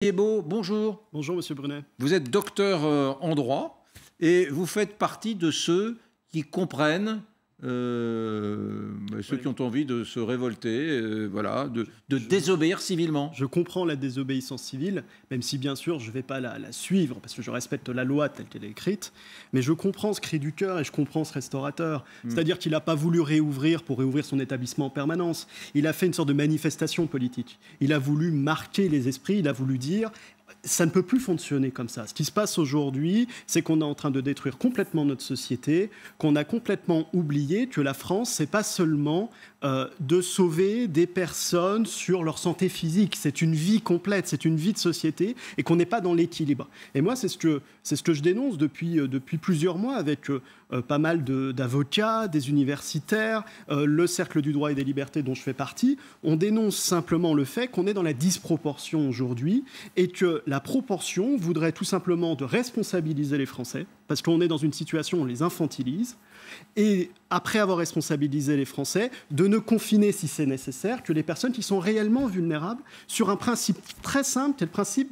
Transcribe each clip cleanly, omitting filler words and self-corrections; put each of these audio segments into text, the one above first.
Thiebaud, bonjour. Bonjour Monsieur Brunet. Vous êtes docteur en droit et vous faites partie de ceux qui comprennent ceux qui ont envie de se révolter, voilà, de désobéir civilement. Je comprends la désobéissance civile, même si bien sûr je ne vais pas la suivre, parce que je respecte la loi telle qu'elle est écrite, mais je comprends ce cri du cœur et je comprends ce restaurateur. C'est-à-dire qu'il n'a pas voulu réouvrir pour réouvrir son établissement en permanence. Il a fait une sorte de manifestation politique. Il a voulu marquer les esprits, il a voulu dire... Ça ne peut plus fonctionner comme ça. Ce qui se passe aujourd'hui, c'est qu'on est en train de détruire complètement notre société, qu'on a complètement oublié que la France, c'est pas seulement de sauver des personnes sur leur santé physique. C'est une vie complète, c'est une vie de société, et qu'on n'est pas dans l'équilibre. Et moi, c'est ce que je dénonce depuis plusieurs mois avec pas mal d'avocats, des universitaires, le Cercle du droit et des libertés dont je fais partie. On dénonce simplement le fait qu'on est dans la disproportion aujourd'hui et que la proportion voudrait tout simplement de responsabiliser les Français, parce qu'on est dans une situation où on les infantilise, et après avoir responsabilisé les Français, de ne confiner, si c'est nécessaire, que les personnes qui sont réellement vulnérables sur un principe très simple, qui est le principe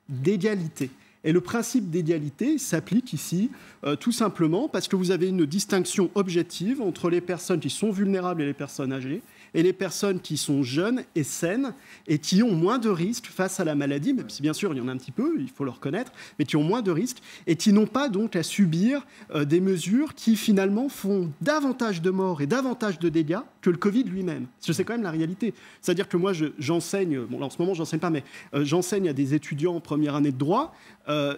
d'égalité. Et le principe d'égalité s'applique ici tout simplement parce que vous avez une distinction objective entre les personnes qui sont vulnérables et les personnes âgées, et les personnes qui sont jeunes et saines et qui ont moins de risques face à la maladie, même si bien sûr il y en a un petit peu, il faut le reconnaître, mais qui ont moins de risques et qui n'ont pas donc à subir des mesures qui finalement font davantage de morts et davantage de dégâts que le Covid lui-même. Parce que c'est quand même la réalité. C'est-à-dire que moi j'enseigne, bon là en ce moment j'enseigne pas, mais j'enseigne à des étudiants en première année de droit,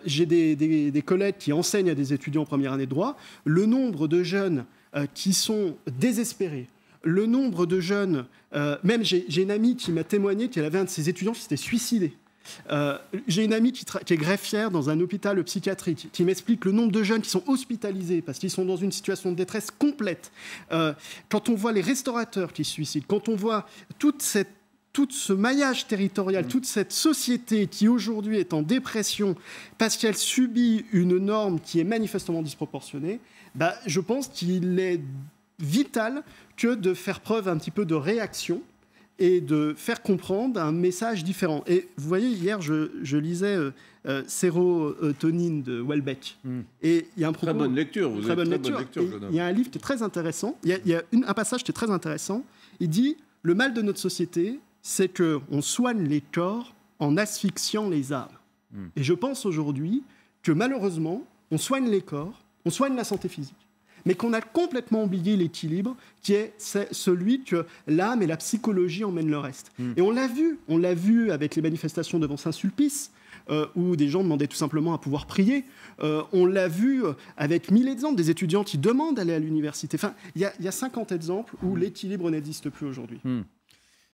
j'ai des collègues qui enseignent à des étudiants en première année de droit, le nombre de jeunes qui sont désespérés, le nombre de jeunes, même j'ai une amie qui m'a témoigné qu'elle avait un de ses étudiants qui s'était suicidé. J'ai une amie qui est greffière dans un hôpital psychiatrique, qui m'explique le nombre de jeunes qui sont hospitalisés parce qu'ils sont dans une situation de détresse complète. Quand on voit les restaurateurs qui se suicident, quand on voit tout ce maillage territorial, toute cette société qui aujourd'hui est en dépression parce qu'elle subit une norme qui est manifestement disproportionnée, je pense qu'il est vital que de faire preuve un petit peu de réaction et de faire comprendre un message différent. Et vous voyez, hier, je lisais Sérotonine de Welbeck. Et il y a un propos... Très bonne lecture, vous avez très bonne lecture, jeune homme. Il y a un livre qui est très intéressant. Il y a un passage qui est très intéressant. Il dit « Le mal de notre société, c'est qu'on soigne les corps en asphyxiant les âmes. » Et je pense aujourd'hui que malheureusement, on soigne les corps, on soigne la santé physique, mais qu'on a complètement oublié l'équilibre qui est celui que l'âme et la psychologie emmènent le reste. Et on l'a vu avec les manifestations devant Saint-Sulpice, où des gens demandaient tout simplement à pouvoir prier. On l'a vu avec mille exemples, des étudiants qui demandent d'aller à l'université. Enfin, il y a 50 exemples où l'équilibre n'existe plus aujourd'hui.